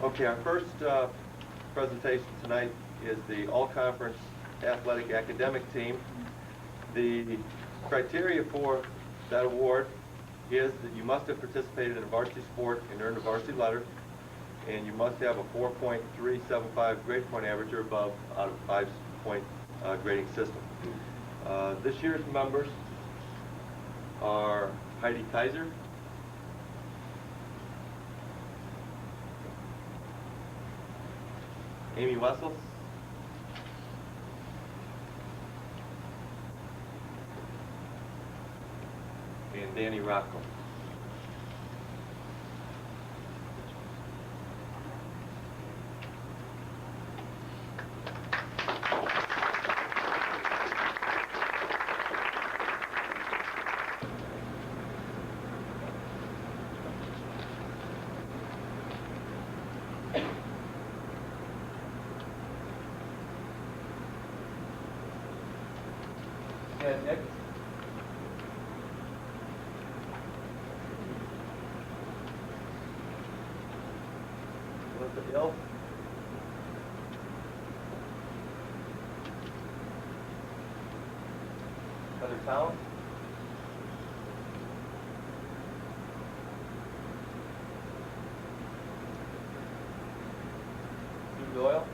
Okay, our first presentation tonight is the all-conference athletic academic team. The criteria for that award is that you must have participated in a varsity sport and earned a varsity letter, and you must have a 4.375 grade point average or above out of a 5-point grading system. This year's members are Heidi Kaiser, Amy Wessels, and Danny Rocco. And next, Elizabeth Hill, Heather Town, Sue Doyle,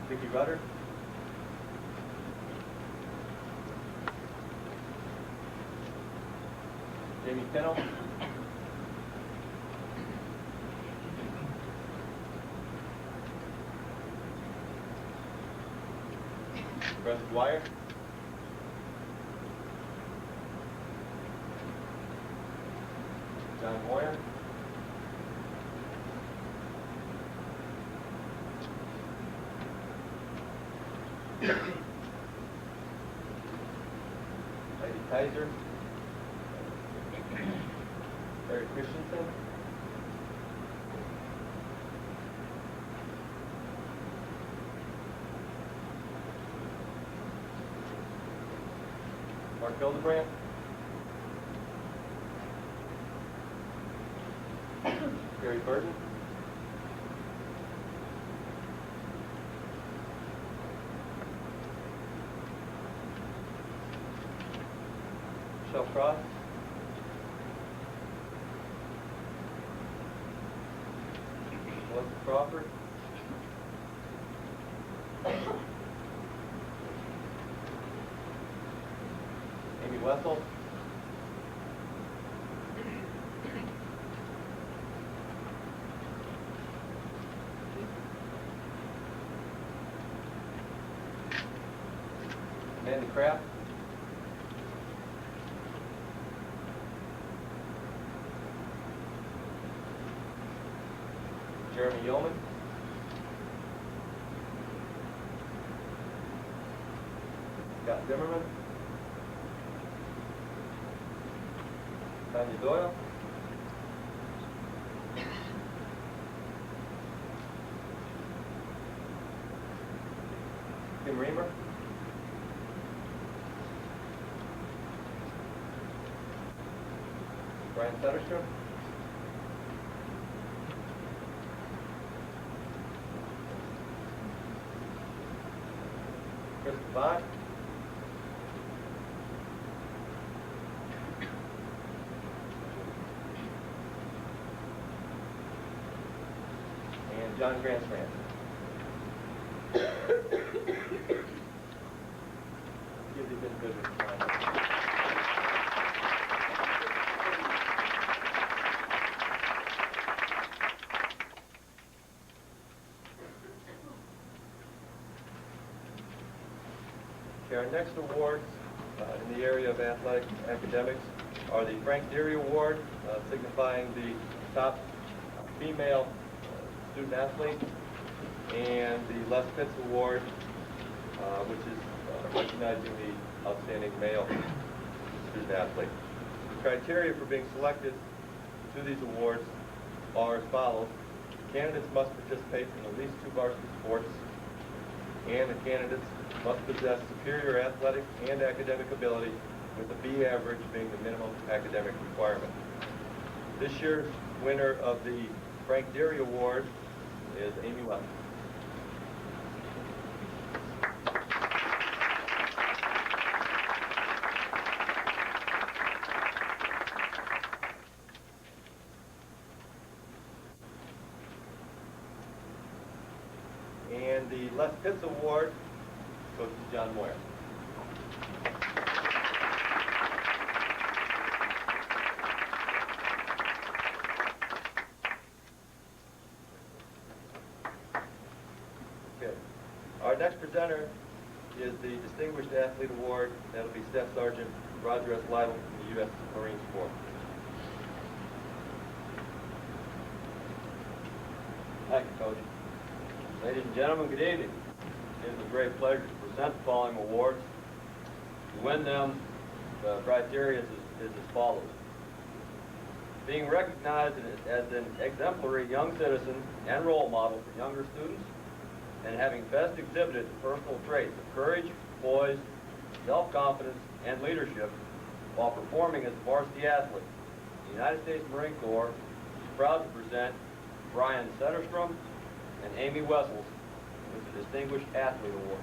Vicki Rudder, Jamie Pennell, Russ Dwyer, John Moyer, Heidi Kaiser, Larry Christensen, Mark Hildebrand, Gary Burton, Michelle Cross, Melissa Crawford, Amy Wessel, Amanda Kraft, Jeremy Yeoman, Scott Zimmerman, Tanya Doyle, Tim Reamer, Brian Setterstrom, Chris Devine, and John Grandstrand. Give these individuals time. Okay, our next awards in the area of athletic academics are the Frank Deary Award, signifying the top female student athlete, and the Les Pitts Award, which is recognizing the outstanding male student athlete. The criteria for being selected to these awards are as follows. Candidates must participate in at least 2 varsity sports. and the candidates must possess superior athletic and academic ability, with the B average being the minimum academic requirement. This year's winner of the Frank Deary Award is Amy Webb. And the Les Pitts Award goes to John Moyer. Okay. Our next presenter is the Distinguished Athlete Award. That'll be Staff Sergeant Roger S. Lytle from the U.S. Marine Corps. Thank you, Coach. Ladies and gentlemen, good evening. It is a great pleasure to present the following awards. To win them, the criteria is as follows. Being recognized as an exemplary young citizen and role model for younger students, and having best exhibited the personal traits of courage, poise, self-confidence, and leadership while performing as a varsity athlete, the United States Marine Corps is proud to present Brian Setterstrom and Amy Wessels with the Distinguished Athlete Award.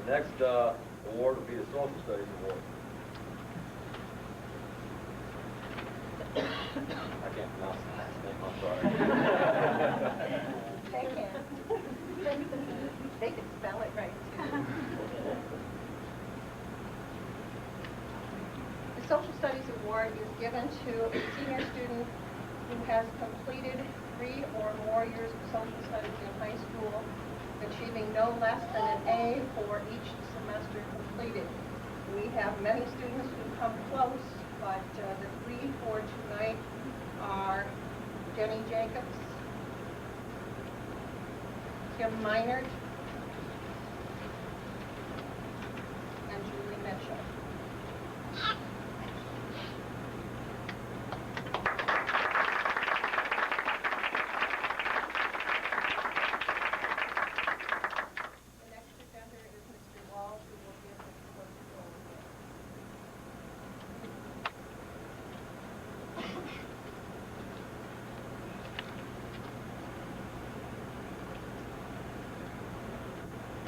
The next award will be the Social Studies Award. I can't pronounce the last name, I'm sorry. They can. They can spell it right, too. The Social Studies Award is given to a senior student who has completed 3 or more years of social studies in high school, achieving no less than an A for each semester completed. We have many students who come close, but the 3 for tonight are Jenny Jacobs, Kim Meinert, and Julie Mitchell. The next presenter is Mr. Walsh, who will give the closing award.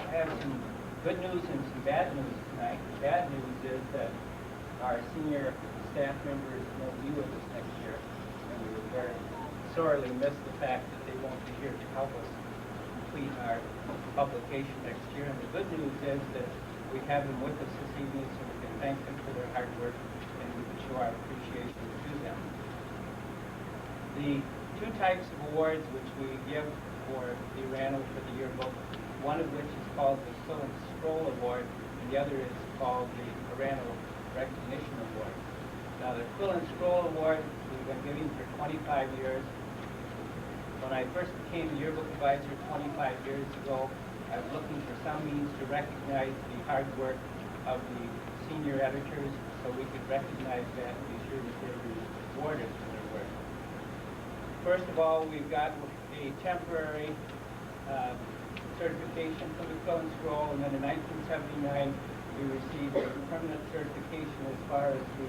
I have some good news and some bad news tonight. The bad news is that our senior staff members won't be with us next year, and we will very sorely miss the fact that they won't be here to help us complete our publication next year. And the good news is that we have them with us this evening, so we can thank them for their hard work and we can show our appreciation to them. The 2 types of awards which we give for the Orano for the yearbook, one of which is called the Quill and Scroll Award, and the other is called the Orano Recognition Award. Now, the Quill and Scroll Award we've been giving for 25 years. When I first became yearbook advisor 25 years ago, I was looking for some means to recognize the hard work of the senior editors so we could recognize that and be sure that they were rewarded for their work. First of all, we've got a temporary certification from the Quill and Scroll, and then in 1979 we received a permanent certification as far as the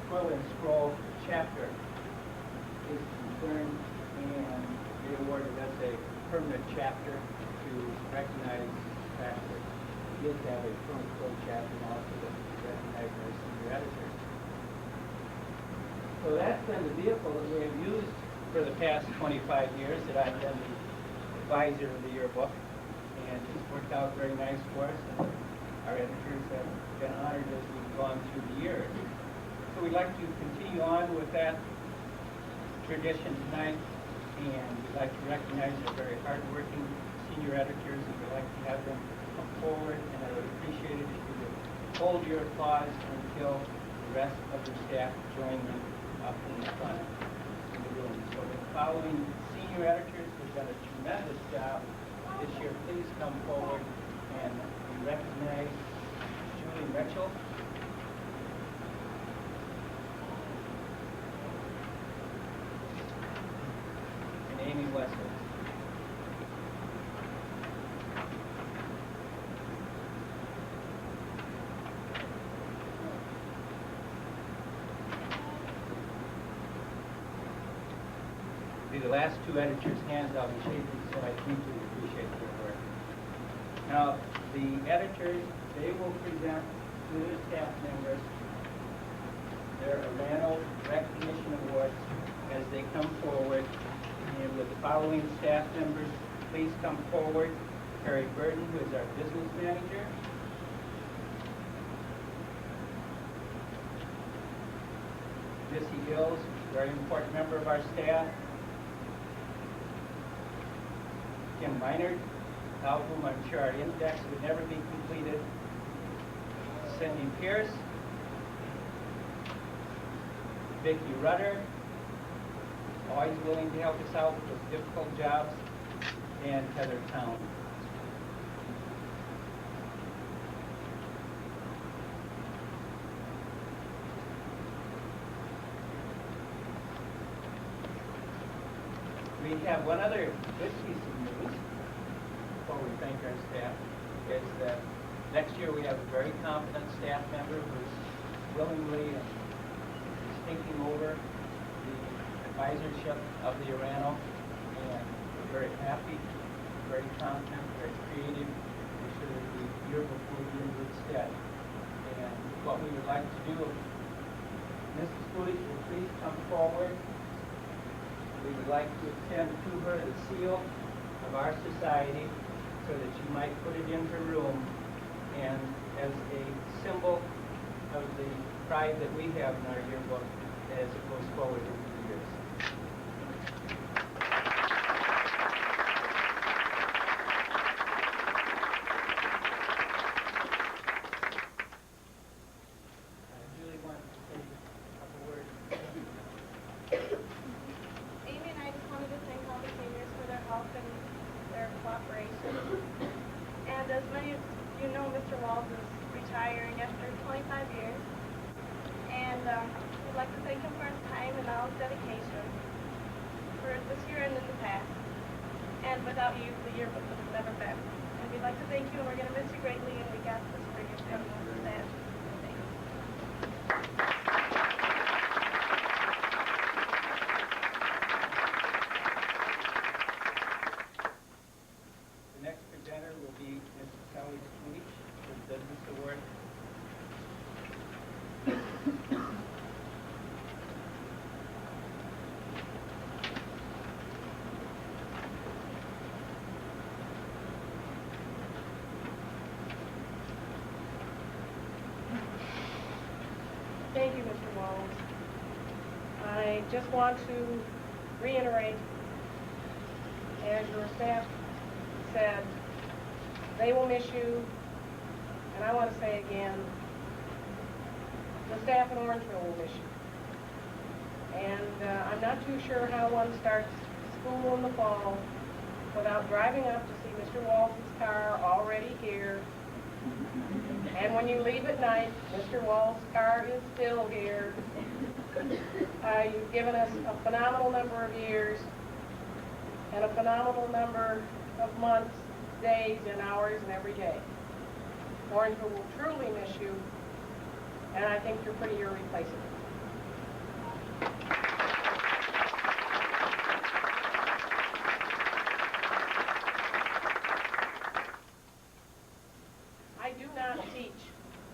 Quill and Scroll chapter is concerned, and they awarded us a permanent chapter to recognize the fact that we did have a Quill and Scroll chapter and also to recognize our senior editors. So that's been the vehicle that we have used for the past 25 years that I've been the advisor of the yearbook. And it's worked out very nice for us, and our editors have been honored as we've gone through the years. So we'd like to continue on with that tradition tonight, and we'd like to recognize our very hardworking senior editors, and we'd like to have them come forward, and I would appreciate it if you would hold your applause until the rest of the staff join them up in the front in the room. So the following senior editors have done a tremendous job this year, please come forward and we recognize Julie Retchell. And Amy Wesley. The last two editors' hands I'll be shaking, so I deeply appreciate their work. Now, the editors, they will present to their staff members their Orano Recognition Awards as they come forward. And with the following staff members, please come forward. Harry Burton, who is our business manager. Missy Hills, a very important member of our staff. Kim Meinert, without whom I'm sure our index would never be completed. Cindy Pierce. Vicki Rudder, always willing to help us out with those difficult jobs. And Heather Town. We have one other good piece of news before we thank our staff, is that next year we have a very competent staff member who's willingly and is taking over the advisorship of the Orano, and we're very happy, very competent, very creative. We're sure that the year before will be in good stead. And what we would like to do, Mrs. Coolidge will please come forward. We would like to extend to her the seal of our society so that she might put it in her room and as a symbol of the pride that we have in our yearbook as it goes forward into the years. Julie wants to say a couple words. Amy and I just wanted to thank all the seniors for their help and their cooperation. And as many of you know, Mr. Walls is retiring after 25 years. And we'd like to thank him for his time and all his dedication for this year and in the past. And without you, the yearbook would have never been. And we'd like to thank you, and we're going to miss you greatly, and we got this for your family and staff. Thanks. The next presenter will be Mrs. Kelly Sweet with the Business Award. Thank you, Mr. Walls. I just want to reiterate, as your staff said, they will miss you, and I want to say again, the staff in Orangeville will miss you. And I'm not too sure how one starts school in the fall without driving up to see Mr. Walls' car already here. And when you leave at night, Mr. Walls' car is still here. You've given us a phenomenal number of years and a phenomenal number of months, days, and hours, and every day. Orangeville will truly miss you, and I think you're pretty irreplaceable. I do not teach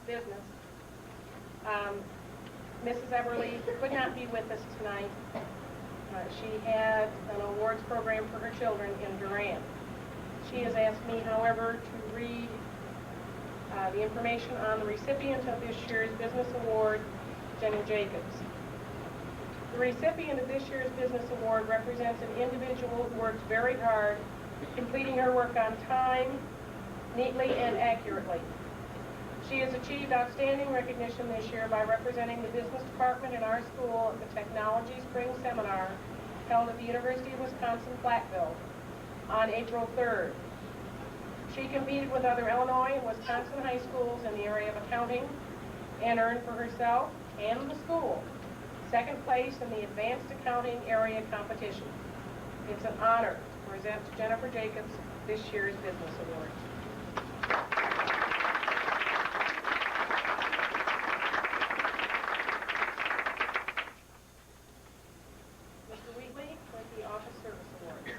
business. Mrs. Everly could not be with us tonight. She had an awards program for her children in Durant. She has asked me, however, to read the information on the recipient of this year's Business Award, Jenny Jacobs. The recipient of this year's Business Award represents an individual who works very hard, completing her work on time, neatly and accurately. She has achieved outstanding recognition this year by representing the business department in our school at the Technology Spring Seminar held at the University of Wisconsin-Platteville on April 3rd. She competed with other Illinois and Wisconsin high schools in the area of accounting and earned for herself and the school second place in the advanced accounting area competition. It's an honor to present to Jennifer Jacobs this year's Business Award. Mr. Wheatley with the Office Service Award.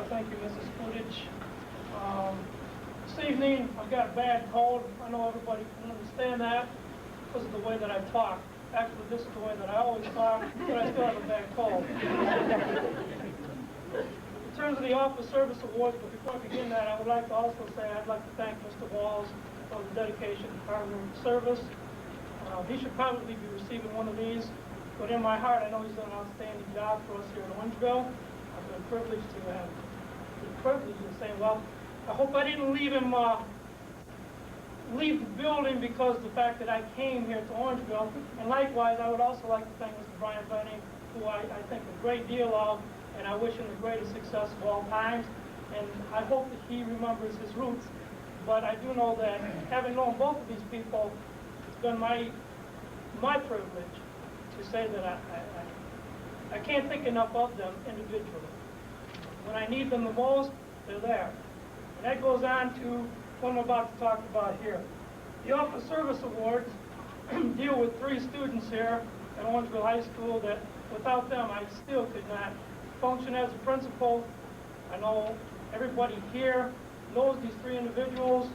Thank you, Mrs. Footage. This evening, I've got a bad cold. I know everybody can understand that because of the way that I talk. Actually, this is the way that I always talk, but I still have a bad cold. In terms of the Office Service Awards, but before I begin that, I would like to also say I'd like to thank Mr. Walls for the dedication to Department of Service. He should probably be receiving one of these, but in my heart, I know he's done an outstanding job for us here in Orangeville. I've been privileged to have the privilege of saying, well, I hope I didn't leave him leave the building because of the fact that I came here to Orangeville. And likewise, I would also like to thank Mr. Brian Benning, who I think a great deal of, and I wish him the greatest success of all times. And I hope that he remembers his roots. But I do know that having known both of these people, it's been my privilege to say that I can't think enough of them individually. When I need them the most, they're there. And that goes on to what I'm about to talk about here. The Office Service Awards deal with 3 students here at Orangeville High School that without them I still could not function as a principal. I know everybody here knows these 3 individuals.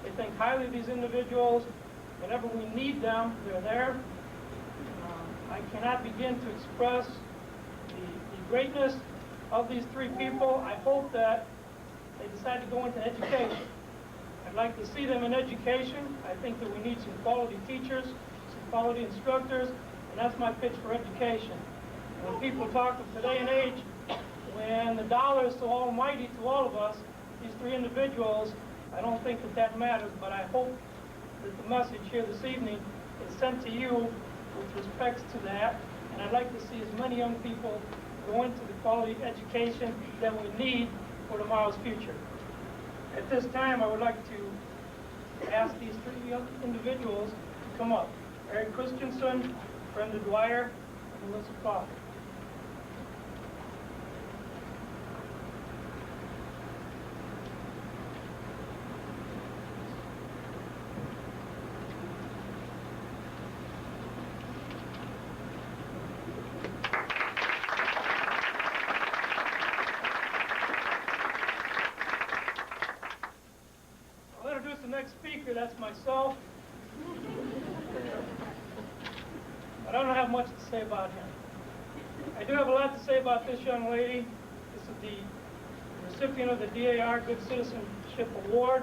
They think highly of these individuals. Whenever we need them, they're there. I cannot begin to express the greatness of these 3 people. I hope that they decide to go into education. I'd like to see them in education. I think that we need some quality teachers, some quality instructors, and that's my pitch for education. When people talk of today and age, when the dollar is so almighty to all of us, these 3 individuals, I don't think that matters, but I hope that the message here this evening is sent to you with respect to that, and I'd like to see as many young people go into the quality education that we need for tomorrow's future. At this time, I would like to ask these 3 young individuals to come up. Eric Christensen, Brenda Dwyer, and Melissa Crawford. The next speaker, that's myself. But I don't have much to say about him. I do have a lot to say about this young lady. This is the recipient of the DAR Good Citizenship Award,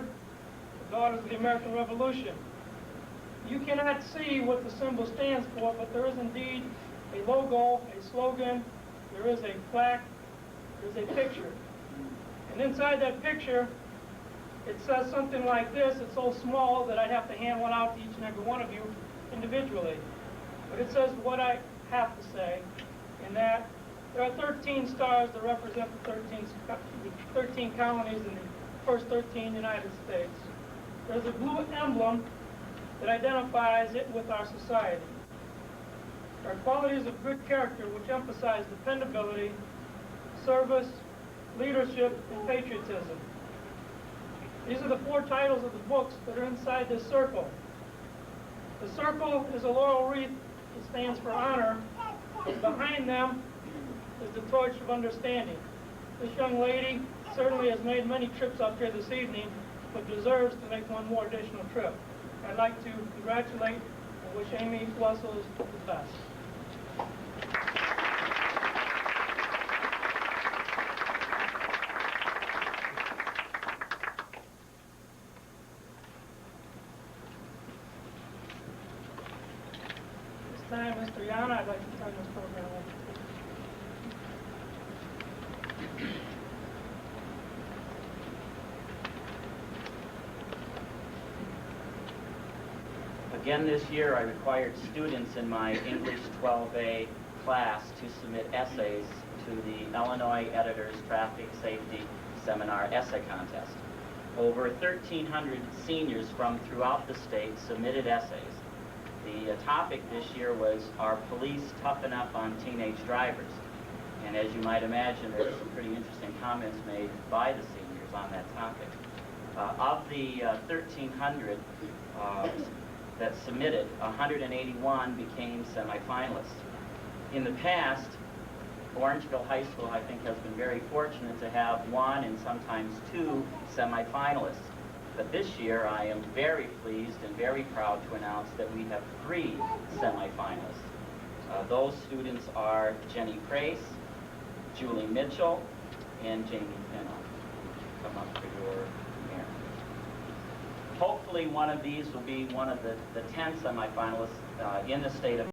the Daughters of the American Revolution. You cannot see what the symbol stands for, but there is indeed a logo, a slogan, there is a plaque, there's a picture. And inside that picture, it says something like this. It's so small that I'd have to hand one out to each and every one of you individually. But it says what I have to say, in that there are 13 stars that represent the 13 colonies in the first 13 United States. There's a blue emblem that identifies it with our society. There are qualities of good character which emphasize dependability, service, leadership, and patriotism. These are the 4 titles of the books that are inside this circle. The circle is a laurel wreath that stands for honor. Behind them is the torch of understanding. This young lady certainly has made many trips up here this evening, but deserves to make one more additional trip. I'd like to congratulate and wish Amy Wessels the best. Time, Mr. Yana, I'd like to turn this program over to you. Again this year, I required students in my English 12A class to submit essays to the Illinois Editors Traffic Safety Seminar Essay Contest. Over 1,300 seniors from throughout the state submitted essays. The topic this year was, "Are police tough enough on teenage drivers?" And as you might imagine, there's some pretty interesting comments made by the seniors on that topic. Of the 1,300 that submitted, 181 became semifinalists. In the past, Orangeville High School, I think, has been very fortunate to have one and sometimes two semifinalists. But this year, I am very pleased and very proud to announce that we have 3 semifinalists. Those students are Jenny Prace, Julie Mitchell, and Jamie Finno. Come up for your mirror. Hopefully one of these will be one of the 10 semifinalists in the state of